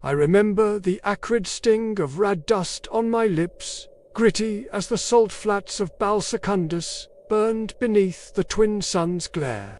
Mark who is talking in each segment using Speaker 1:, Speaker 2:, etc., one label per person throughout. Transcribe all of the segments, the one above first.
Speaker 1: I remember the acrid sting of rad dust on my lips, gritty as the salt flats of Bal Secundus, burned beneath the twin suns' glare.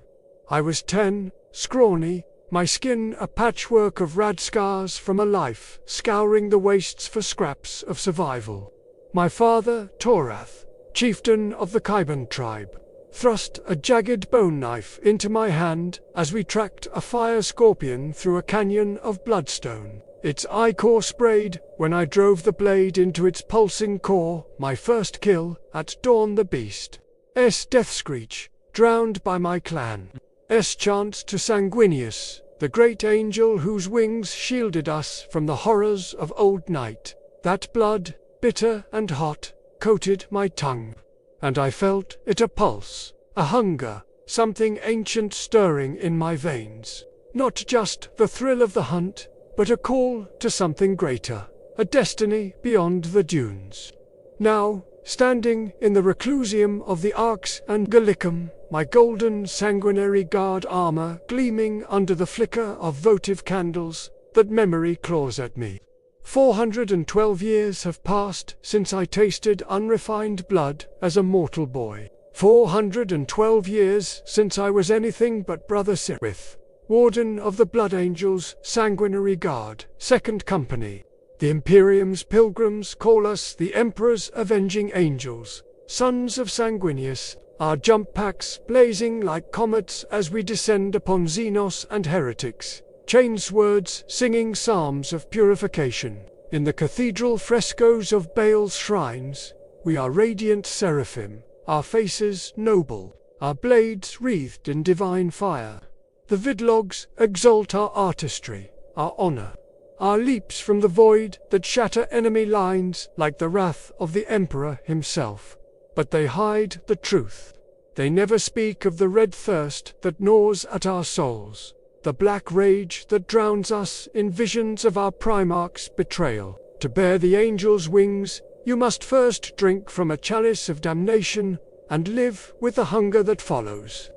Speaker 1: I was 10, scrawny, my skin a patchwork of rad scars from a life scouring the wastes for scraps of survival. My father, Torath, chieftain of the Kaiban tribe, thrust a jagged bone knife into my hand as we tracked a fire scorpion through a canyon of bloodstone. Its ichor sprayed when I drove the blade into its pulsing core, my first kill at dawn. The beast's death screech, drowned by my clan. Chant to Sanguinius, the great angel whose wings shielded us from the horrors of old night. That blood, bitter and hot, coated my tongue, and I felt it a pulse, a hunger, something ancient stirring in my veins. Not just the thrill of the hunt, but a call to something greater, a destiny beyond the dunes. Now, standing in the reclusium of the Arx and Gallicum, my golden sanguinary guard armor gleaming under the flicker of votive candles, that memory claws at me. 412 years have passed since I tasted unrefined blood as a mortal boy. 412 years since I was anything but Brother Sirith, Warden of the Blood Angels' Sanguinary Guard, 2nd Company. The Imperium's pilgrims call us the Emperor's Avenging Angels, sons of Sanguinius, our jump packs blazing like comets as we descend upon Xenos and heretics, chainswords singing psalms of purification. In the cathedral frescoes of Baal's shrines, we are radiant seraphim, our faces noble, our blades wreathed in divine fire. The vidlogs exalt our artistry, our honor, our leaps from the void that shatter enemy lines like the wrath of the Emperor himself. But they hide the truth. They never speak of the red thirst that gnaws at our souls, the black rage that drowns us in visions of our Primarch's betrayal. To bear the angel's wings, you must first drink from a chalice of damnation and live with the hunger that follows.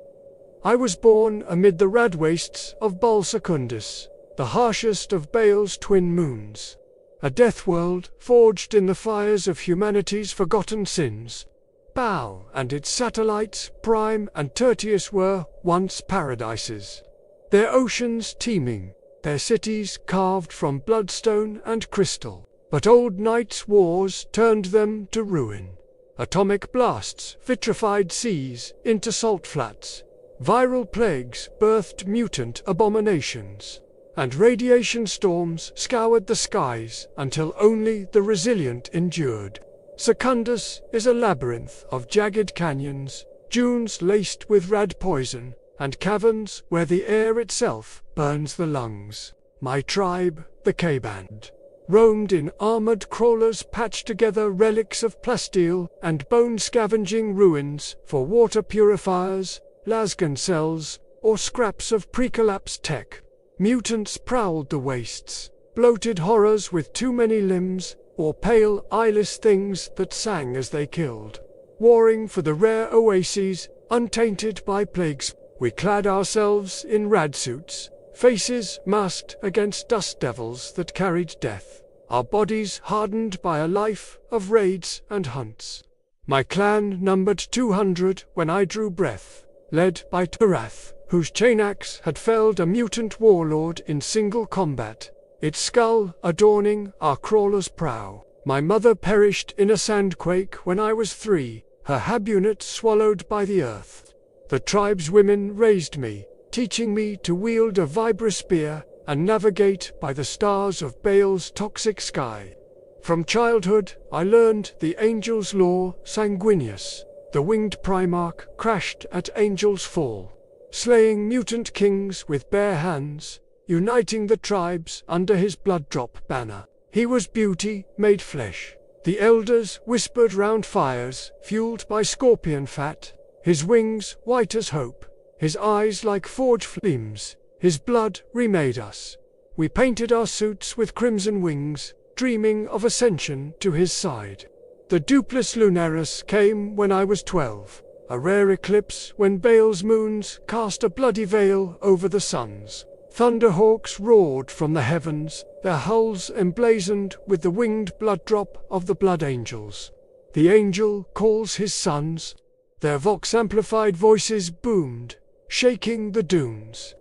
Speaker 1: I was born amid the rad wastes of Bal Secundus, the harshest of Baal's twin moons. A death world forged in the fires of humanity's forgotten sins. Baal and its satellites, Prime and Tertius, were once paradises. Their oceans teeming, their cities carved from bloodstone and crystal. But old night's wars turned them to ruin. Atomic blasts vitrified seas into salt flats. Viral plagues birthed mutant abominations, and radiation storms scoured the skies until only the resilient endured. Secundus is a labyrinth of jagged canyons, dunes laced with rad poison, and caverns where the air itself burns the lungs. My tribe, the K-Band, roamed in armored crawlers patched together relics of plasteel and bone-scavenging ruins for water purifiers, lasgun cells, or scraps of pre-collapse tech. Mutants prowled the wastes, bloated horrors with too many limbs, or pale, eyeless things that sang as they killed. Warring for the rare oases, untainted by plagues, we clad ourselves in rad suits, faces masked against dust devils that carried death, our bodies hardened by a life of raids and hunts. My clan numbered 200 when I drew breath, led by Torath, whose chainaxe had felled a mutant warlord in single combat, its skull adorning our crawler's prow. My mother perished in a sandquake when I was 3, her habunet swallowed by the earth. The tribe's women raised me, teaching me to wield a vibra spear and navigate by the stars of Baal's toxic sky. From childhood, I learned the angel's law. Sanguinius, the winged Primarch, crashed at Angel's Fall, slaying mutant kings with bare hands, uniting the tribes under his blood-drop banner. He was beauty made flesh. The elders whispered round fires, fueled by scorpion fat, his wings white as hope, his eyes like forge flames. His blood remade us. We painted our suits with crimson wings, dreaming of ascension to his side. The Duplus Lunaris came when I was 12, a rare eclipse when Baal's moons cast a bloody veil over the suns. Thunderhawks roared from the heavens, their hulls emblazoned with the winged blood drop of the blood angels. The angel calls his sons. Their vox-amplified voices boomed, shaking the dunes.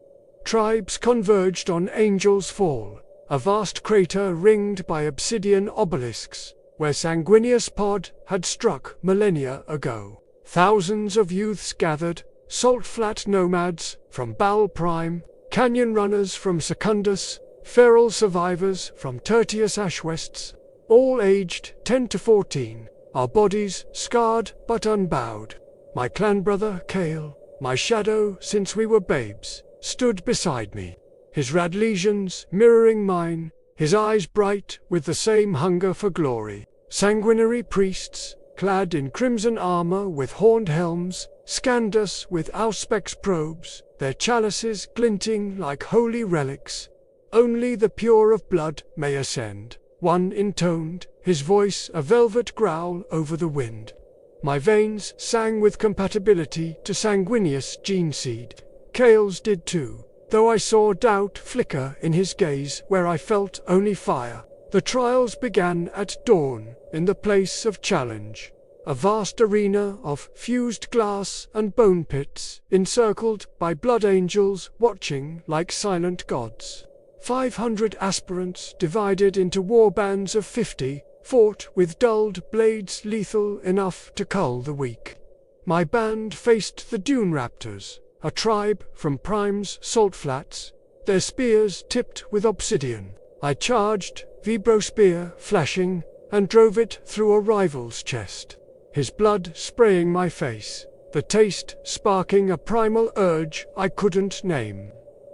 Speaker 1: Tribes converged on Angel's Fall, a vast crater ringed by obsidian obelisks, where Sanguinius Pod had struck millennia ago. Thousands of youths gathered, salt-flat nomads from Baal Prime, canyon runners from Secundus, feral survivors from Tertius Ashwests, all aged 10 to 14, our bodies scarred but unbowed. My clan brother, Kale, my shadow since we were babes, stood beside me, his rad lesions mirroring mine, his eyes bright with the same hunger for glory. Sanguinary priests, clad in crimson armor with horned helms, scanned us with auspex probes, their chalices glinting like holy relics. Only the pure of blood may ascend. One intoned, his voice a velvet growl over the wind. My veins sang with compatibility to Sanguinius gene seed. Kale's did too, though I saw doubt flicker in his gaze where I felt only fire. The trials began at dawn, in the place of challenge. A vast arena of fused glass and bone pits, encircled by blood angels watching like silent gods. 500 aspirants divided into warbands of 50, fought with dulled blades lethal enough to cull the weak. My band faced the Dune Raptors, a tribe from Prime's salt flats, their spears tipped with obsidian. I charged, vibrospear flashing, and drove it through a rival's chest, his blood spraying my face, the taste sparking a primal urge I couldn't name.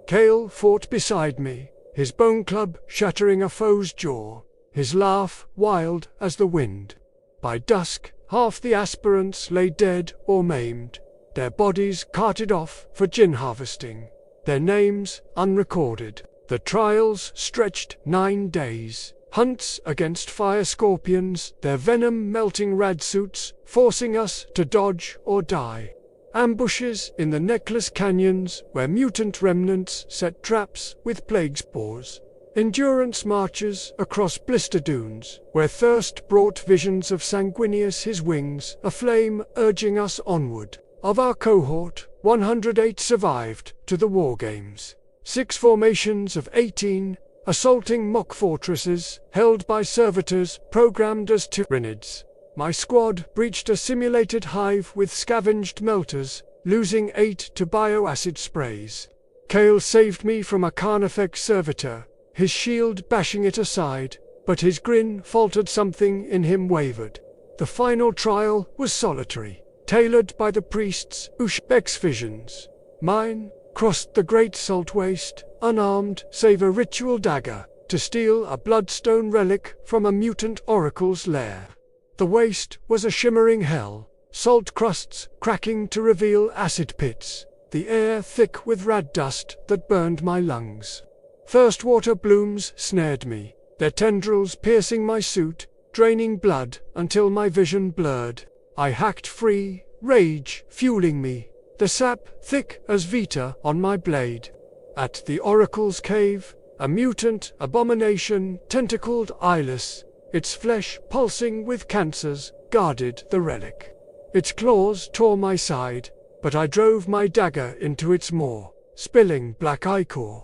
Speaker 1: Kale fought beside me, his bone club shattering a foe's jaw, his laugh wild as the wind. By dusk, half the aspirants lay dead or maimed, their bodies carted off for gin harvesting, their names unrecorded. The trials stretched 9 days, hunts against fire scorpions, their venom-melting radsuits forcing us to dodge or die. Ambushes in the necklace canyons where mutant remnants set traps with plague spores. Endurance marches across blister dunes, where thirst brought visions of Sanguinius his wings aflame urging us onward. Of our cohort, 108 survived to the war games. 6 formations of 18, assaulting mock fortresses, held by servitors programmed as Tyranids. My squad breached a simulated hive with scavenged melters, losing 8 to bioacid sprays. Kale saved me from a Carnifex servitor, his shield bashing it aside, but his grin faltered, something in him wavered. The final trial was solitary, tailored by the priest's Ushbex visions. Mine crossed the great salt waste, unarmed save a ritual dagger, to steal a bloodstone relic from a mutant oracle's lair. The waste was a shimmering hell, salt crusts cracking to reveal acid pits, the air thick with rad dust that burned my lungs. Thirstwater blooms snared me, their tendrils piercing my suit, draining blood until my vision blurred. I hacked free, rage fueling me, the sap thick as vita on my blade. At the oracle's cave, a mutant abomination, tentacled eyeless, its flesh pulsing with cancers, guarded the relic. Its claws tore my side, but I drove my dagger into its maw, spilling black ichor.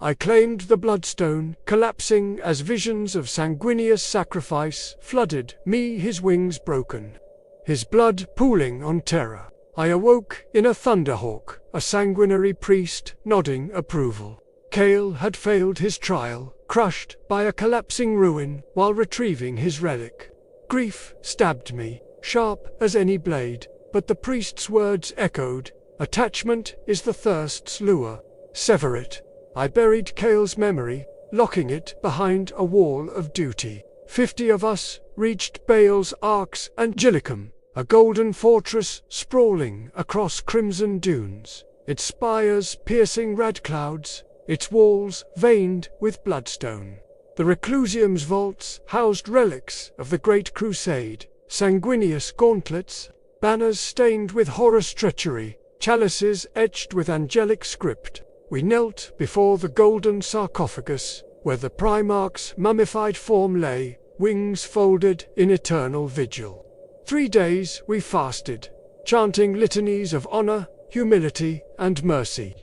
Speaker 1: I claimed the bloodstone, collapsing as visions of Sanguinius sacrifice flooded me, his wings broken, his blood pooling on terror. I awoke in a thunderhawk, a sanguinary priest nodding approval. Kale had failed his trial, crushed by a collapsing ruin while retrieving his relic. Grief stabbed me, sharp as any blade, but the priest's words echoed, "Attachment is the thirst's lure. Sever it." I buried Kale's memory, locking it behind a wall of duty. 50 of us reached Baal's Arx Angelicum, a golden fortress sprawling across crimson dunes, its spires piercing red clouds, its walls veined with bloodstone. The Reclusium's vaults housed relics of the Great Crusade, Sanguinius gauntlets, banners stained with Horus treachery, chalices etched with angelic script. We knelt before the golden sarcophagus, where the Primarch's mummified form lay, wings folded in eternal vigil. 3 days we fasted, chanting litanies of honor, humility, and mercy.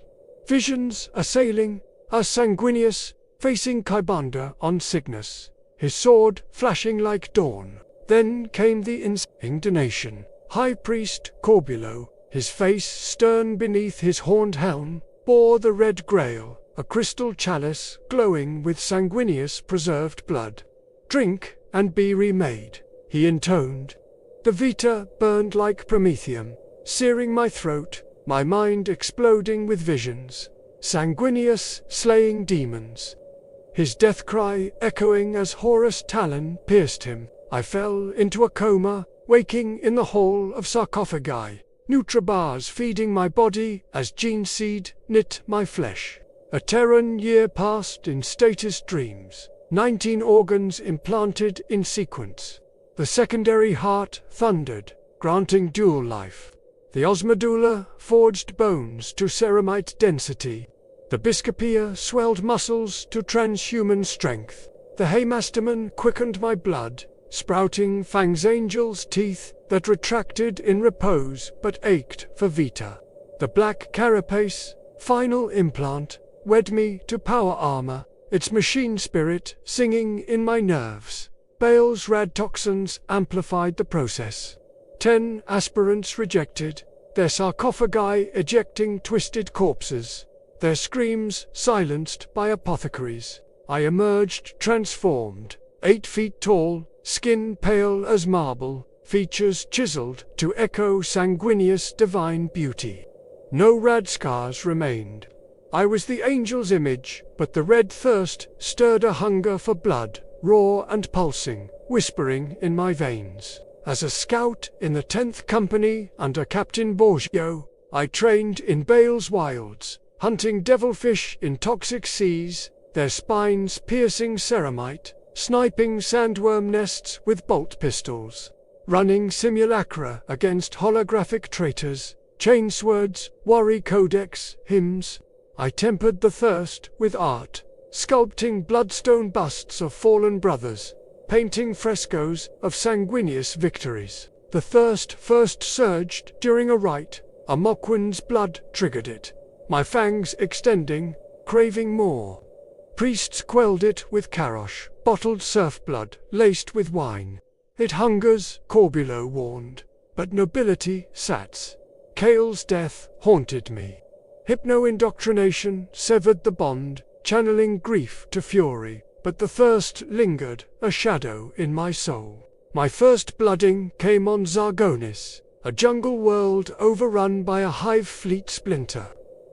Speaker 1: Visions assailing us, Sanguinius facing Kybanda on Cygnus, his sword flashing like dawn. Then came the indignation. High Priest Corbulo, his face stern beneath his horned helm, bore the red grail, a crystal chalice glowing with Sanguinius preserved blood. "Drink and be remade," he intoned. The vita burned like promethium, searing my throat, my mind exploding with visions. Sanguinius slaying demons. His death cry echoing as Horus' talon pierced him. I fell into a coma, waking in the hall of sarcophagi, nutribars feeding my body as gene seed knit my flesh. A Terran year passed in statist dreams, 19 organs implanted in sequence. The secondary heart thundered, granting dual life. The osmedulla forged bones to ceramite density. The biscopia swelled muscles to transhuman strength. The haemastamen quickened my blood, sprouting fangs angels' teeth that retracted in repose but ached for vita. The black carapace, final implant, wed me to power armor, its machine spirit singing in my nerves. Bale's radtoxins amplified the process. 10 aspirants rejected, their sarcophagi ejecting twisted corpses, their screams silenced by apothecaries. I emerged transformed, 8 feet tall, skin pale as marble, features chiseled to echo Sanguinius' divine beauty. No rad scars remained. I was the angel's image, but the red thirst stirred a hunger for blood, raw and pulsing, whispering in my veins. As a scout in the 10th Company under Captain Borgio, I trained in Bale's wilds, hunting devilfish in toxic seas, their spines piercing ceramite, sniping sandworm nests with bolt pistols, running simulacra against holographic traitors, chainswords, worry codex, hymns. I tempered the thirst with art, sculpting bloodstone busts of fallen brothers, painting frescoes of Sanguinius victories. The thirst first surged during a rite, a Mokwin's blood triggered it, my fangs extending, craving more. Priests quelled it with karosh, bottled surf blood laced with wine. It hungers, Corbulo warned, but nobility sats. Kale's death haunted me. Hypno-indoctrination severed the bond, channeling grief to fury, but the thirst lingered, a shadow in my soul. My first blooding came on Zargonis, a jungle world overrun by a hive fleet splinter.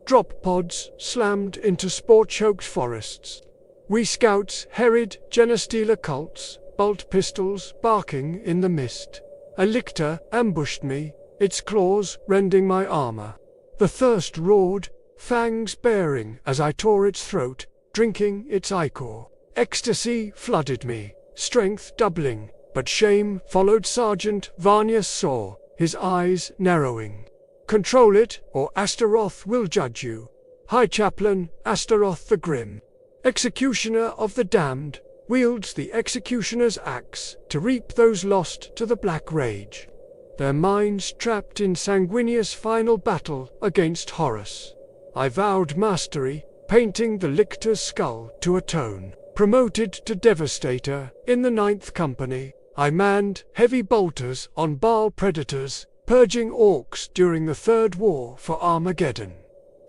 Speaker 1: Drop pods slammed into spore-choked forests. We scouts harried Genestealer cults, bolt pistols barking in the mist. A lictor ambushed me, its claws rending my armor. The thirst roared, fangs baring as I tore its throat, drinking its ichor. Ecstasy flooded me, strength doubling, but shame followed Sergeant Varnius saw, his eyes narrowing. Control it, or Astaroth will judge you. High Chaplain Astaroth the Grim, executioner of the damned, wields the executioner's axe to reap those lost to the Black Rage. Their minds trapped in Sanguinius' final battle against Horus. I vowed mastery, painting the lictor's skull to atone. Promoted to Devastator in the 9th Company, I manned heavy bolters on Baal predators, purging orcs during the Third War for Armageddon.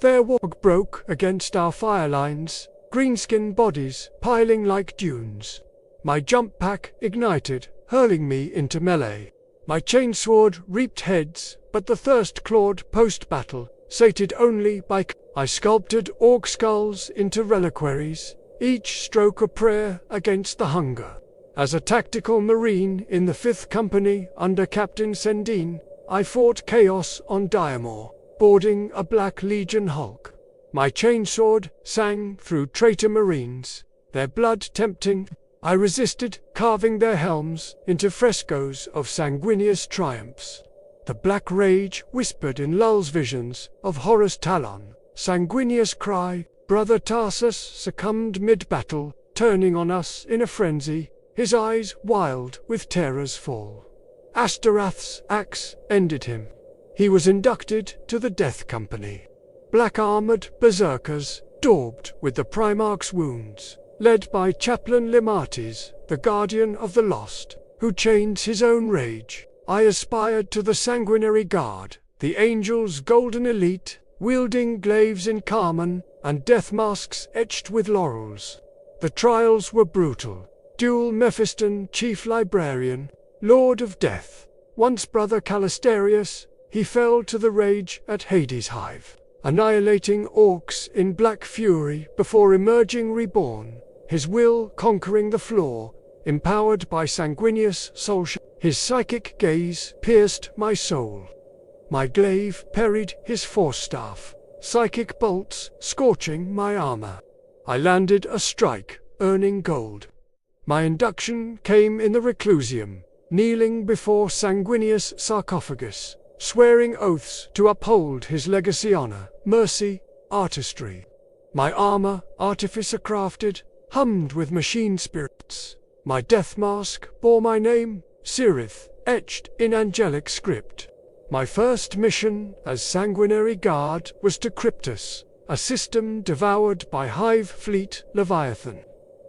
Speaker 1: Their warg broke against our fire lines, greenskin bodies piling like dunes. My jump pack ignited, hurling me into melee. My chainsword reaped heads, but the thirst clawed post-battle, sated only by I sculpted orc skulls into reliquaries, each stroke a prayer against the hunger. As a tactical marine in the 5th Company under Captain Sendine, I fought chaos on Diamor, boarding a Black Legion hulk. My chainsword sang through traitor marines, their blood tempting. I resisted, carving their helms into frescoes of Sanguinius triumphs. The Black Rage whispered in Lull's visions of Horus Talon, sanguineous cry. Brother Tarsus succumbed mid-battle, turning on us in a frenzy, his eyes wild with terror's fall. Astarath's axe ended him. He was inducted to the Death Company. Black-armored berserkers, daubed with the Primarch's wounds, led by Chaplain Limates, the guardian of the lost, who chains his own rage. I aspired to the sanguinary guard, the Angel's golden elite, wielding glaives in carmine and death masks etched with laurels. The trials were brutal. Dual Mephiston, chief librarian, lord of death. Once Brother Callisterius, he fell to the rage at Hades' hive, annihilating orcs in black fury before emerging reborn, his will conquering the floor, empowered by sanguineous soul. His psychic gaze pierced my soul. My glaive parried his force-staff, psychic bolts scorching my armor. I landed a strike, earning gold. My induction came in the Reclusium, kneeling before Sanguinius' sarcophagus, swearing oaths to uphold his legacy honor, mercy, artistry. My armor, artificer-crafted, hummed with machine spirits. My death mask bore my name, Sirith, etched in angelic script. My first mission as sanguinary guard was to Cryptus, a system devoured by Hive Fleet Leviathan.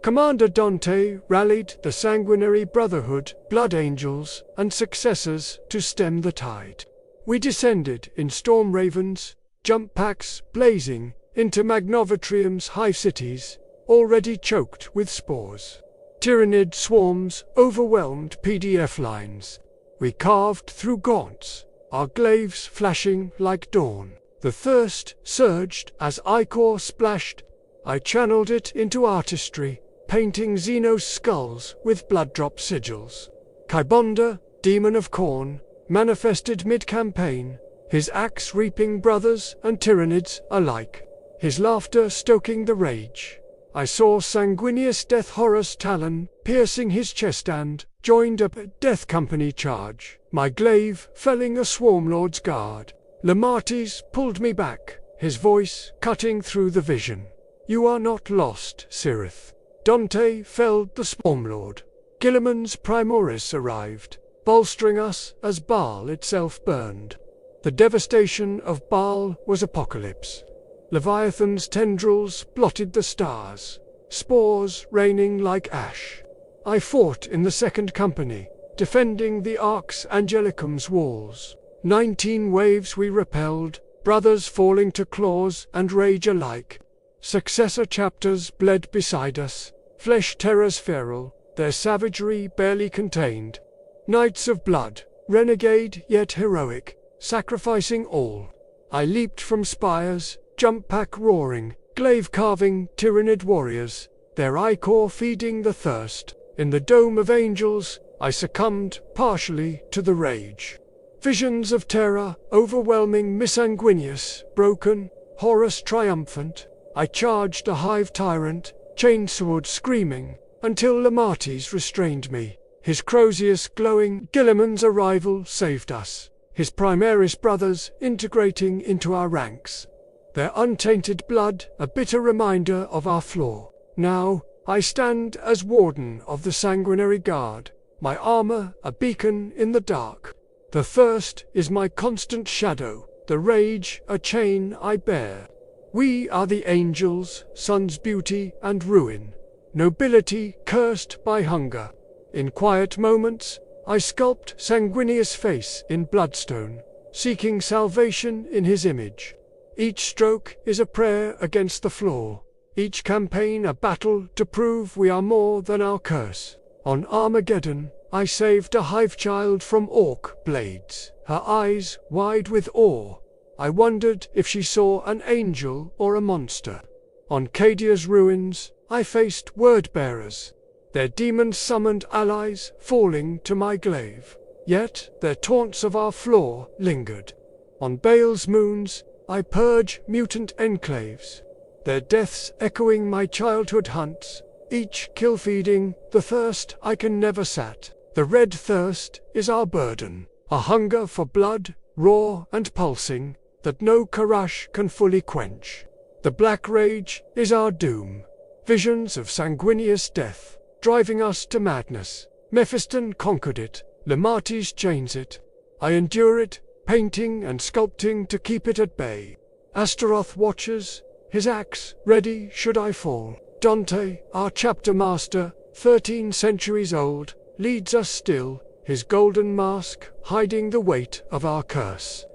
Speaker 1: Commander Dante rallied the sanguinary brotherhood, blood angels, and successors to stem the tide. We descended in storm ravens, jump packs blazing, into Magnovatrium's hive cities, already choked with spores. Tyrannid swarms overwhelmed PDF lines. We carved through gaunts, our glaives flashing like dawn. The thirst surged as ichor splashed. I channeled it into artistry, painting Xenos skulls with blood-drop sigils. Kybonda, demon of corn, manifested mid-campaign, his axe reaping brothers and tyrannids alike, his laughter stoking the rage. I saw sanguineous Death Horus Talon piercing his chest and joined a Death Company charge, my glaive felling a Swarmlord's guard. Limates pulled me back, his voice cutting through the vision. You are not lost, Sirith. Dante felled the Swarmlord. Guilliman's Primoris arrived, bolstering us as Baal itself burned. The devastation of Baal was apocalypse. Leviathan's tendrils blotted the stars, spores raining like ash. I fought in the Second Company, defending the Arx Angelicum's walls. 19 waves we repelled, brothers falling to claws and rage alike. Successor chapters bled beside us, flesh terrors feral, their savagery barely contained. Knights of blood, renegade yet heroic, sacrificing all. I leaped from spires, jump pack roaring, glaive carving tyrannid warriors, their ichor feeding the thirst. In the dome of angels, I succumbed partially to the rage. Visions of terror, overwhelming Missanguinius, broken, Horus triumphant. I charged a hive tyrant, chainsword screaming, until Limates restrained me. His Crozius glowing. Guilliman's arrival saved us, his Primaris brothers integrating into our ranks. Their untainted blood, a bitter reminder of our flaw. Now, I stand as warden of the Sanguinary Guard, my armor a beacon in the dark. The thirst is my constant shadow, the rage a chain I bear. We are the angels, sun's beauty and ruin, nobility cursed by hunger. In quiet moments, I sculpt Sanguinius' face in bloodstone, seeking salvation in his image. Each stroke is a prayer against the flaw, each campaign a battle to prove we are more than our curse. On Armageddon, I saved a hive child from orc blades, her eyes wide with awe. I wondered if she saw an angel or a monster. On Cadia's ruins, I faced word-bearers, their demon-summoned allies falling to my glaive. Yet their taunts of our flaw lingered. On Baal's moons, I purge mutant enclaves, their deaths echoing my childhood hunts, each kill feeding the thirst I can never sat. The red thirst is our burden, a hunger for blood, raw and pulsing, that no Karash can fully quench. The black rage is our doom. Visions of sanguineous death, driving us to madness. Mephiston conquered it, Lematis chains it. I endure it, painting and sculpting to keep it at bay. Astaroth watches, his axe ready should I fall. Dante, our chapter master, 13 centuries old, leads us still, his golden mask hiding the weight of our curse.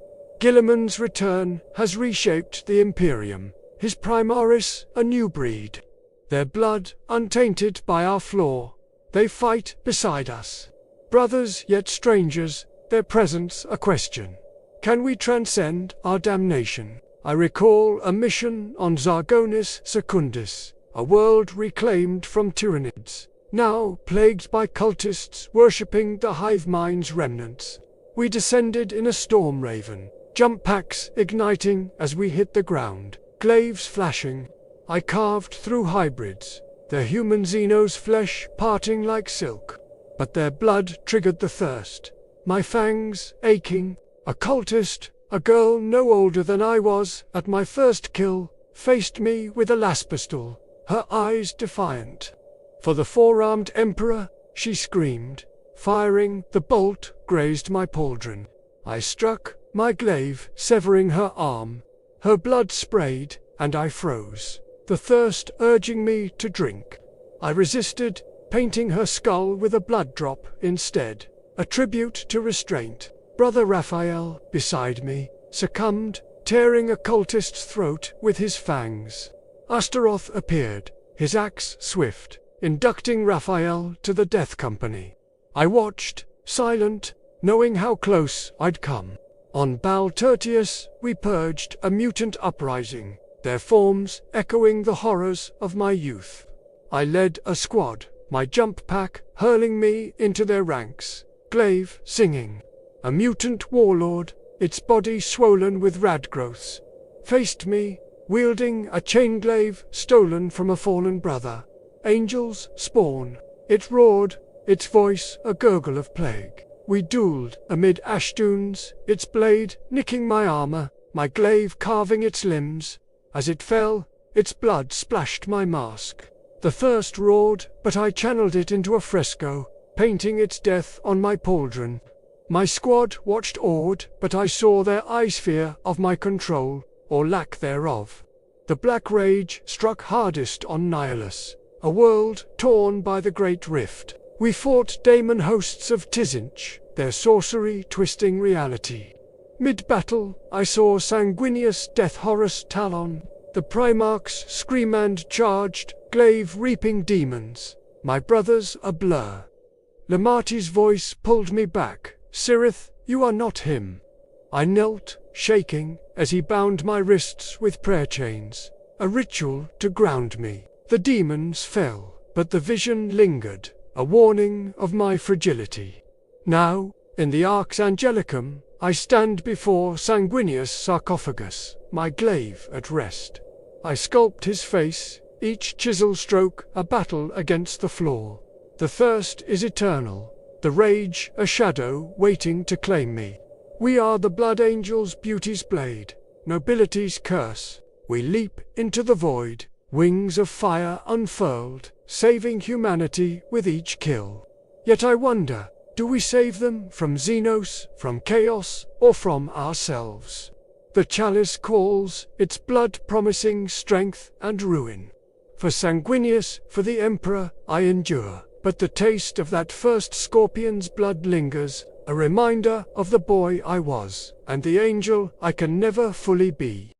Speaker 1: Guilliman's return has reshaped the Imperium, his Primaris a new breed. Their blood untainted by our flaw, they fight beside us. Brothers yet strangers, their presence a question. Can we transcend our damnation? I recall a mission on Zargonis Secundus, a world reclaimed from Tyranids, now plagued by cultists worshipping the hive mind's remnants. We descended in a storm raven, jump packs igniting as we hit the ground, glaives flashing. I carved through hybrids, their human Xenos flesh parting like silk. But their blood triggered the thirst, my fangs aching. A cultist, a girl no older than I was at my first kill, faced me with a las pistol, her eyes defiant. For the four-armed emperor, she screamed. Firing, the bolt grazed my pauldron. I struck, my glaive severing her arm. Her blood sprayed, and I froze, the thirst urging me to drink. I resisted, painting her skull with a blood drop instead, a tribute to restraint. Brother Raphael, beside me, succumbed, tearing a cultist's throat with his fangs. Astaroth appeared, his axe swift, inducting Raphael to the death company. I watched, silent, knowing how close I'd come. On Baal Tertius, we purged a mutant uprising, their forms echoing the horrors of my youth. I led a squad, my jump pack hurling me into their ranks, glaive singing. A mutant warlord, its body swollen with rad growths, faced me, wielding a chain glaive stolen from a fallen brother. Angels spawn. It roared, its voice a gurgle of plague. We dueled amid ash dunes, its blade nicking my armor, my glaive carving its limbs. As it fell, its blood splashed my mask. The thirst roared, but I channeled it into a fresco, painting its death on my pauldron. My squad watched awed, but I saw their eyes fear of my control, or lack thereof. The black rage struck hardest on Nihilus, a world torn by the great rift. We fought daemon hosts of Tizinch, their sorcery twisting reality. Mid-battle, I saw sanguineous death Horus Talon. The Primarchs scream and charged, glaive reaping demons. My brothers a blur. Lemati's voice pulled me back. Sirith, you are not him. I knelt, shaking, as he bound my wrists with prayer chains, a ritual to ground me. The demons fell, but the vision lingered, a warning of my fragility. Now, in the Arx Angelicum, I stand before Sanguinius' sarcophagus, my glaive at rest. I sculpt his face, each chisel stroke a battle against the flaw. The thirst is eternal, the rage a shadow waiting to claim me. We are the Blood Angel's beauty's blade, nobility's curse. We leap into the void, wings of fire unfurled, saving humanity with each kill. Yet I wonder, do we save them from Xenos, from chaos, or from ourselves? The chalice calls, its blood promising strength and ruin. For Sanguinius, for the Emperor, I endure. But the taste of that first scorpion's blood lingers, a reminder of the boy I was, and the angel I can never fully be.